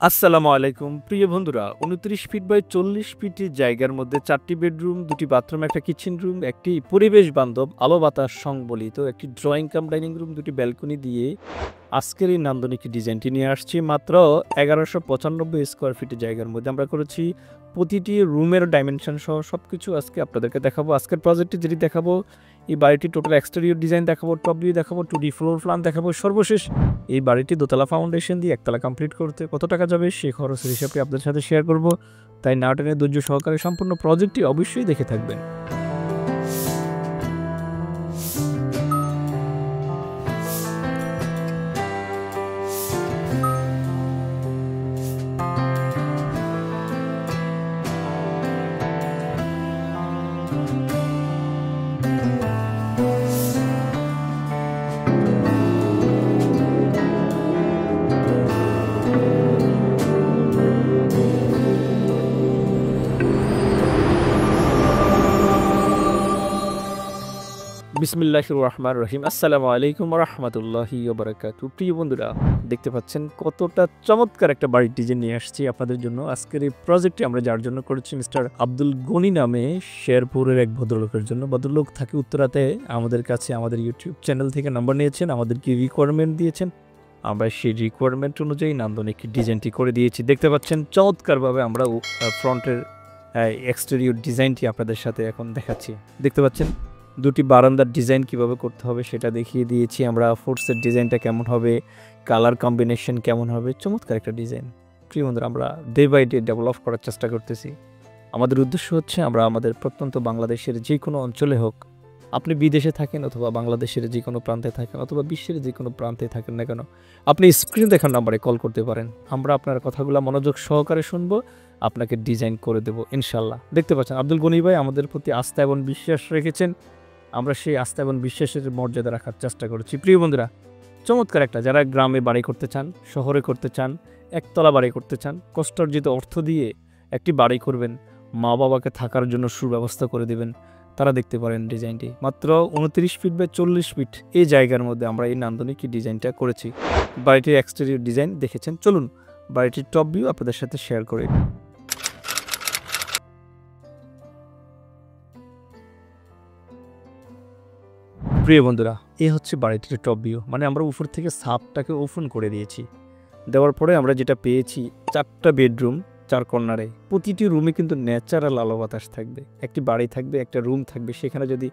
আসসালামু আলাইকুম প্রিয় বন্ধুরা 29 ফিট বাই 40 ফিটের জায়গার মধ্যে 4টি বেডরুম, 2টি বাথরুম, একটা কিচেন রুম, একটি পরিবেশ বান্ধব আলো বাতাস সংবলিত একটি ড্রয়িং কাম ডাইনিং রুম, 2টি ব্যালকনি দিয়ে আজকের এই নান্দনিক ডিজাইনটি নিয়ে আসছি মাত্র 1195 স্কোয়ার ফিটের জায়গার মধ্যে আমরা করেছি। প্রতিটি রুমের ডাইমেনশন সহ সবকিছু আজকে আপনাদেরকে দেখাবো। আজকের প্রজেক্টটি যেটি দেখাবো, এই বাড়িটি টোটাল এক্সটেরিয়র ডিজাইন দেখাবো, টপ ভিউ দেখাবো, 2D ফ্লোর প্ল্যান দেখাবো, সর্বশেষ এই বাড়িটি দোতলা ফাউন্ডেশন দিয়ে একতলা কমপ্লিট করতে কত টাকা যাবে সেই খরচের হিসাবটি আপনাদের সাথে শেয়ার করব। তাই না টেনে ধৈর্য সহকারে সম্পূর্ণ প্রজেক্টটি অবশ্যই দেখে থাকবেন। বিসমিল্লাহির রহমানির রহিম। আসসালামু আলাইকুম ওয়া রাহমাতুল্লাহি ওয়া বারাকাতুহু। প্রিয় বন্ধুরা, দেখতে পাচ্ছেন কতটা চমৎকার একটা বাড়ির ডিজাইন নিয়ে আসছি আপনাদের জন্য। আজকের এই প্রজেক্টটি আমরা যার জন্য করেছি, মিস্টার আব্দুল গনি নামে শেরপুরের এক ভদ্রলোকের জন্য। ভদ্রলোক থাকে উত্তরাতে। আমাদের কাছে আমাদের ইউটিউব চ্যানেল থেকে নাম্বার নিয়েছেন, আমাদেরকে রিকোয়ারমেন্ট দিয়েছেন, আমরা সেই রিকোয়ারমেন্ট অনুযায়ী নান্দনিক ডিজাইনটি করে দিয়েছি। দেখতে পাচ্ছেন চমৎকারভাবে আমরা ফ্রন্টের এক্সটেরিয়র ডিজাইনটি আপনাদের সাথে এখন দেখাচ্ছি। দেখতে পাচ্ছেন দুটি বারান্দার ডিজাইন কিভাবে করতে হবে সেটা দেখিয়ে দিয়েছি আমরা। ফোর্সের ডিজাইনটা কেমন হবে, কালার কম্বিনেশন কেমন হবে, চমৎকার একটা ডিজাইন। প্রিয় বন্ধুরা, আমরা ডে বাই ডে ডেভেলপ করার চেষ্টা করতেছি। আমাদের উদ্দেশ্য হচ্ছে আমরা আমাদের প্রত্যন্ত বাংলাদেশের যে কোনো অঞ্চলে হোক, আপনি বিদেশে থাকেন অথবা বাংলাদেশের যে কোনো প্রান্তে থাকেন অথবা বিশ্বের যে কোনো প্রান্তে থাকেন না কেন, আপনি স্ক্রিন দেখার নাম্বারে কল করতে পারেন। আমরা আপনার কথাগুলো মনোযোগ সহকারে শুনবো, আপনাকে ডিজাইন করে দেবো ইনশাল্লাহ। দেখতে পাচ্ছেন আব্দুল গনি ভাই আমাদের প্রতি আস্থা এবং বিশ্বাস রেখেছেন। আমরা সেই আস্থা এবং বিশ্বাসের মর্যাদা রাখার চেষ্টা করেছি। প্রিয় বন্ধুরা, চমৎকার একটা, যারা গ্রামে বাড়ি করতে চান, শহরে করতে চান, একতলা বাড়ি করতে চান, কষ্টার্জিত অর্থ দিয়ে একটি বাড়ি করবেন, মা বাবাকে থাকার জন্য সুব্যবস্থা করে দেবেন, তারা দেখতে পারেন ডিজাইনটি। মাত্র 29 ফিট বাই 40 ফিট এই জায়গার মধ্যে আমরা এই নান্দনিক ডিজাইনটা করেছি। বাড়িটির এক্সটেরিয়র ডিজাইন দেখেছেন, চলুন বাড়িটির টপ ভিউ আপনাদের সাথে শেয়ার করে। প্রিয় বন্ধুরা, এই হচ্ছে বাড়িটির টপ ভিউ। মানে আমরা উপর থেকে ছাদটাকে ওপেন করে দিয়েছি। দেওয়ার পরে আমরা যেটা পেয়েছি, 4টা বেডরুম, 4 কর্নারে। প্রতিটি রুমে কিন্তু ন্যাচারাল আলো বাতাস থাকবে। একটি বাড়ি থাকবে, একটা রুম থাকবে, সেখানে যদি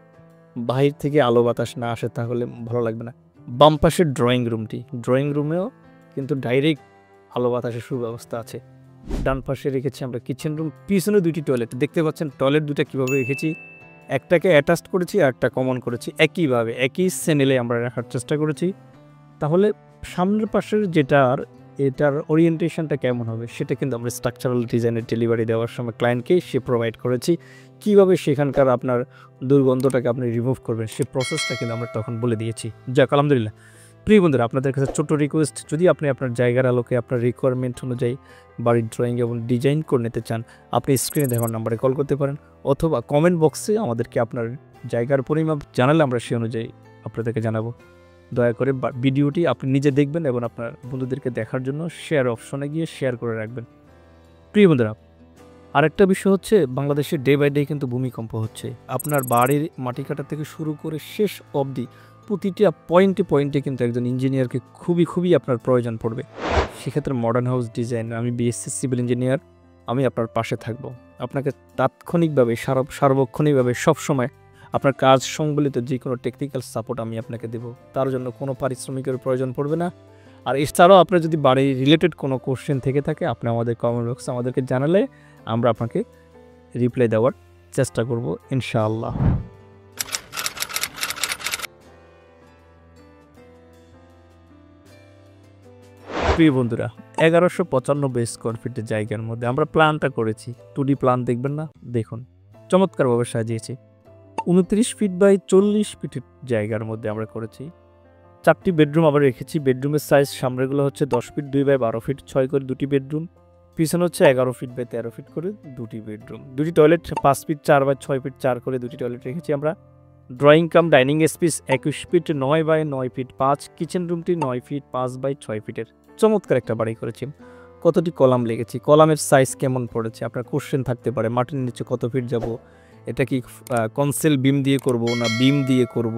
বাহির থেকে আলো বাতাস না আসে তাহলে ভালো লাগবে না। বাম পাশের ড্রয়িং রুমটি, ড্রয়িং রুমেও কিন্তু ডাইরেক্ট আলো বাতাসের সুব্যবস্থা আছে। ডান পাশে রেখেছি আমরা কিচেন রুম, পিছনে 2টি টয়লেট। দেখতে পাচ্ছেন টয়লেট 2টা কীভাবে রেখেছি, একটাকে অ্যাটাচড করেছি আর একটা কমন করেছি। একইভাবে একই চ্যানেলে আমরা রাখার চেষ্টা করেছি। তাহলে সামনের পাশের এটার ওরিয়েন্টেশনটা কেমন হবে সেটা কিন্তু আমরা স্ট্রাকচারাল ডিজাইনের ডেলিভারি দেওয়ার সময় ক্লায়েন্টকে সে প্রোভাইড করেছি। কীভাবে সেখানকার আপনার দুর্গন্ধটাকে আপনি রিমুভ করবেন সেই প্রসেসটা কিন্তু আমরা তখন বলে দিয়েছি। যাক, আলহামদুলিল্লাহ। প্রিয় বন্ধুরা, আপনাদের কাছে ছোট্ট রিকোয়েস্ট, যদি আপনি আপনার জায়গার আলোকে আপনার রিকোয়ারমেন্ট অনুযায়ী বাড়ির ড্রয়িং এবং ডিজাইন করে নিতে চান, আপনি স্ক্রিনে দেখার নাম্বারে কল করতে পারেন অথবা কমেন্ট বক্সে আমাদেরকে আপনার জায়গার পরিমাপ জানালে আমরা সেই অনুযায়ী আপনাদেরকে জানাবো। দয়া করে ভিডিওটি আপনি নিজে দেখবেন এবং আপনার বন্ধুদেরকে দেখার জন্য শেয়ার অপশনে গিয়ে শেয়ার করে রাখবেন। প্রিয় বন্ধুরা, আরেকটা বিষয় হচ্ছে, বাংলাদেশে ডে বাই ডে কিন্তু ভূমিকম্প হচ্ছে। আপনার বাড়ির মাটি কাটা থেকে শুরু করে শেষ অবধি প্রতিটা পয়েন্টে পয়েন্টে কিন্তু একজন ইঞ্জিনিয়ারকে খুবই আপনার প্রয়োজন পড়বে। সেক্ষেত্রে মডার্ন হাউস ডিজাইন, আমি বিএসসি সিভিল ইঞ্জিনিয়ার, আমি আপনার পাশে থাকব। আপনাকে তাৎক্ষণিকভাবে সার্বক্ষণিকভাবে সবসময় আপনার কাজ সংবলিত যে কোনো টেকনিক্যাল সাপোর্ট আমি আপনাকে দেব। তার জন্য কোনো পারিশ্রমিকের প্রয়োজন পড়বে না। আর এছাড়াও আপনার যদি বাড়ি রিলেটেড কোনো কোশ্চেন থেকে থাকে, আপনি আমাদের কমেন্ট বক্সে আমাদেরকে জানালে আমরা আপনাকে রিপ্লাই দেওয়ার চেষ্টা করব ইনশাআল্লাহ। প্রিয় বন্ধুরা, 1195 স্কোয়ার ফিটের জায়গার মধ্যে আমরা প্ল্যানটা করেছি। 2D প্ল্যান দেখবেন না, দেখুন চমৎকারভাবে সাজিয়েছি। 29 ফিট বাই 40 ফিটের জায়গার মধ্যে আমরা করেছি। 4টি বেডরুম আবার রেখেছি। বেডরুমের সাইজ সামনেগুলো হচ্ছে 10 ফিট 2 বাই 12 ফিট 6 করে 2টি বেডরুম, পিছনে হচ্ছে 11 ফিট বাই 13 ফিট করে 2টি বেডরুম, 2টি টয়লেট 5 ফিট 4 বাই 6 ফিট 4 করে 2টি টয়লেট রেখেছি আমরা। Drawing cum dining space 21 feet 9 by 9 feet 5, kitchen রুমটি 9 ফিট 5 বাই 6 ফিটের। চমৎকার একটা বাড়ি করেছি। কতটি কলাম লেগেছি, কলামের সাইজ কেমন পড়েছে, আপনার কোশ্চেন থাকতে পারে মাটির নিচে কত ফিট যাব, এটা কি কনসেল বিম দিয়ে করব না বিম দিয়ে করব,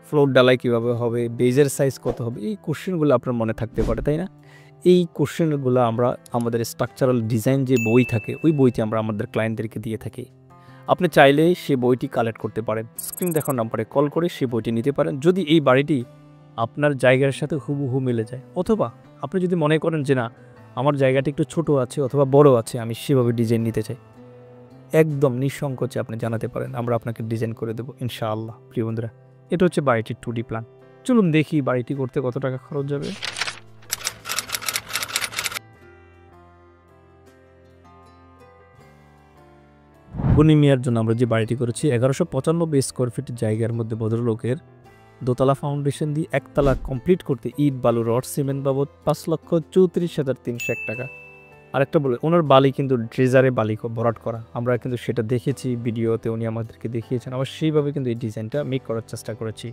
ফ্লোর ডালাই কীভাবে হবে, বেজের সাইজ কত হবে, এই কোশ্চেনগুলো আপনার মনে থাকতে পারে, তাই না? এই কোশ্চেনগুলো আমরা আমাদের স্ট্রাকচারাল ডিজাইন যে বই থাকে ওই বইতে আমরা আমাদের ক্লায়েন্টদেরকে দিয়ে থাকি। আপনি চাইলে সে বইটি কালেক্ট করতে পারেন, স্ক্রিন দেখার নাম্বারে কল করে সে বইটি নিতে পারেন যদি এই বাড়িটি আপনার জায়গার সাথে হুবহু মিলে যায়। অথবা আপনি যদি মনে করেন যে না, আমার জায়গাটি একটু ছোট আছে অথবা বড় আছে, আমি সেভাবে ডিজাইন নিতে চাই, একদম নিঃসংকোচে আপনি জানাতে পারেন, আমরা আপনাকে ডিজাইন করে দেবো ইনশাআল্লাহ। প্রিয় বন্ধুরা, এটা হচ্ছে বাড়িটির 2D প্ল্যান। চলুন দেখি বাড়িটি করতে কত টাকা খরচ যাবে। বনি মিয়ার জন্য আমরা যে বাড়িটি করেছি 1195 স্কোয়ার ফিট জায়গার মধ্যে ভদ্রলোকের দোতলা ফাউন্ডেশন দিয়ে একতলা কমপ্লিট করতে ইট বালু রড সিমেন্ট বাবদ 5,34,301 টাকা। আরেকটা বলে, ওনার বালি কিন্তু ড্রেজারে বালি ভরাট করা, আমরা কিন্তু সেটা দেখেছি ভিডিওতে, উনি আমাদেরকে দেখিয়েছেন, আবার সেইভাবে কিন্তু এই ডিজাইনটা মেক করার চেষ্টা করেছি।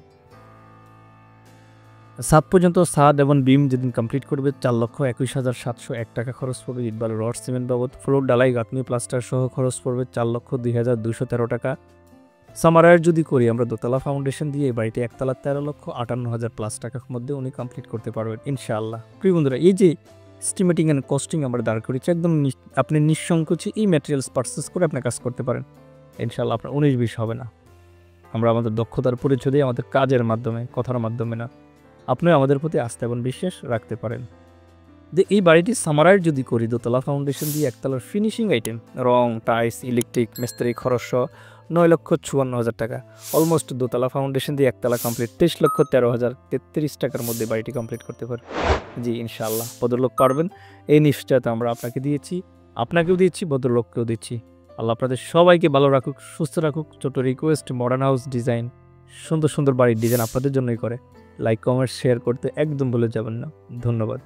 সাত পর্যন্ত সাদ এবং বিম যেদিন কমপ্লিট করবে 4,21,701 টাকা খরচ পড়বে ইট বালু রড সিমেন্ট বাবদ। ফ্লোর ডালাই গাঁথনি প্লাস্টার সহ খরচ পড়বে 4,02,213 টাকা। সামারায়ের যদি করি আমরা দোতলা ফাউন্ডেশন দিয়ে এই বাড়িটি একতলা 13,58,000 প্লাস টাকার মধ্যে উনি কমপ্লিট করতে পারবেন ইনশাআল্লাহ। প্রিয় বন্ধুরা, এই যে এস্টিমেটিং অ্যান্ড কস্টিং আমরা দাঁড় করেছি, একদম আপনি নিঃসংকোচে এই ম্যাটেরিয়ালস পারচেস করে আপনার কাজ করতে পারেন ইনশাআল্লাহ। আপনার 19-20 হবে না। আমরা আমাদের দক্ষতার পরিচয় দিই আমাদের কাজের মাধ্যমে, কথার মাধ্যমে না। আপনিও আমাদের প্রতি আস্থা এবং বিশ্বাস রাখতে পারেন। যে এই বাড়িটি সামারাইজ যদি করি দোতলা ফাউন্ডেশন দিয়ে একতলার ফিনিশিং আইটেম, রং, টাইলস, ইলেকট্রিক, মিস্ত্রি খরচ 9,54,000 টাকা। অলমোস্ট দোতলা ফাউন্ডেশন দিয়ে একতলা কমপ্লিট 23,13,033 টাকার মধ্যে বাড়িটি কমপ্লিট করতে পারে। জি ইনশাআল্লাহ ভদ্রলোক পারবেন, এই নিশ্চয়তা আমরা আপনাকে দিয়েছি, আপনাকেও দিচ্ছি, ভদ্রলোককেও দিচ্ছি। আল্লাহ আপনাদের সবাইকে ভালো রাখুক, সুস্থ রাখুক। ছোট রিকোয়েস্ট, মডার্ন হাউস ডিজাইন, সুন্দর সুন্দর বাড়ির ডিজাইন আপনাদের জন্যই করে। লাইক, কমেন্ট, শেয়ার করতে একদম ভুলে যাবেন না। ধন্যবাদ।